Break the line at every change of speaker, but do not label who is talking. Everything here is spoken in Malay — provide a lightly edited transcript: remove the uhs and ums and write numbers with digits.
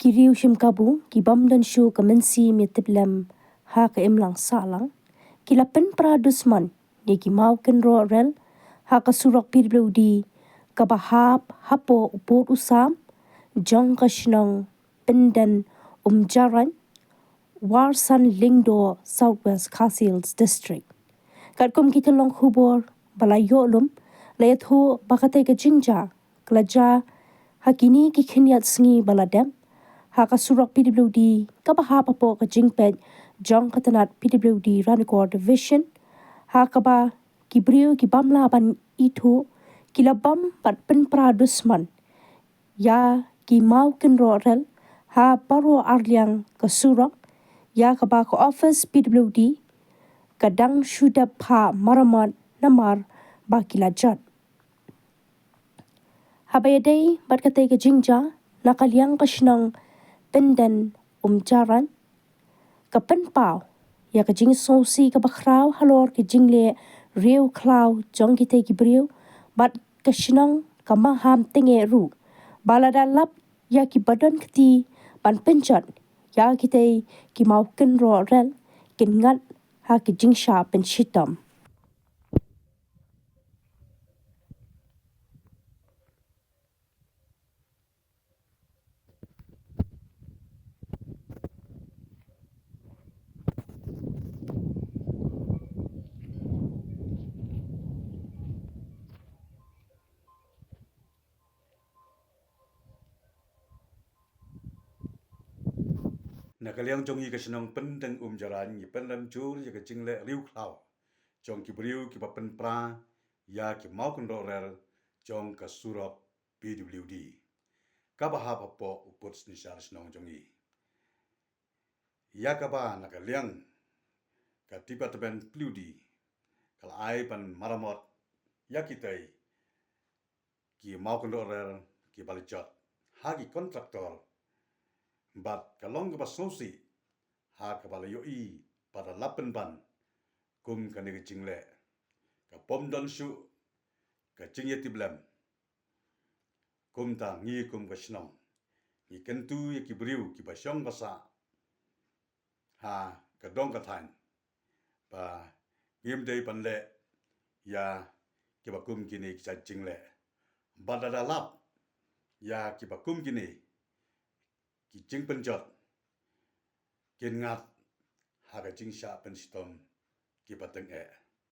ki Riew shim Kabu, ki bam dan shuh ke mynsiem tiplem ha ke imlang sahlang, ki la Pynpra Dusmon, ye ki Mawkynroh Rel, ha ke surok PWD, ke bahap hapo upur usam, jong ke shnong pindan jaran, warsan Lyngba Southwest Castles District. Kat kum kita long khubor, balai yolum, layat ho bakatai ke jingja, kelaja, hakini ki khinyat sngi baladem, haka surok PWD, kabahap apo ke jingpet, jong ke tnad PWD Ranagor Division, haka ba ki Riew ki bamla ban itu, ki labam pat Pynpra Dusmon, ya ki Mawkynroh Rel, ha baro arliang ke surok, ya ke ba ke office PWD, kadang sudah pa maramat namar baki lajat. Habayadei bat katai ke jingja, nakaliang ke shnang pindan jaran, ke penpau, ya ke jing sosi ke bakrau halor ke jingle Riew klau jong kita ki Riew, bat ke shnang ke maham tenge ru, baladalap ya ki badan keti ban penjat, ya kita ki Mawkynroh Rel, kynhun ha ki jingsha penshitam.
Nakaliang jong i kasinong pendeng jaran i pendem jur ya kejingle Riew klau jong ki Riew ki Pynpra ya ki Mawkynroh Rel jong ka surok PWD kabahap apo uput snishar sinong jong i ya kaba nakaliang ka tiba teben PWD kal ai pan maramot ya kitai ki Mawkynroh Rel ki balijat hagi kontraktor bat kalong ke basnosi ha ke bala yoi pada lapen ban kum kane ke jingle ka pom don shuh ka jingye tiplem kum ta ngi kum ka shnong ni kentu ye ki Riew ki basyong basa ha ka dong ka thain ba ngim dei pan le ya ki ba kum kini ki jingle badada lap ya ki ba kum kini ki jing penjot kin ngat ha ka jingsha penshitom ki bateng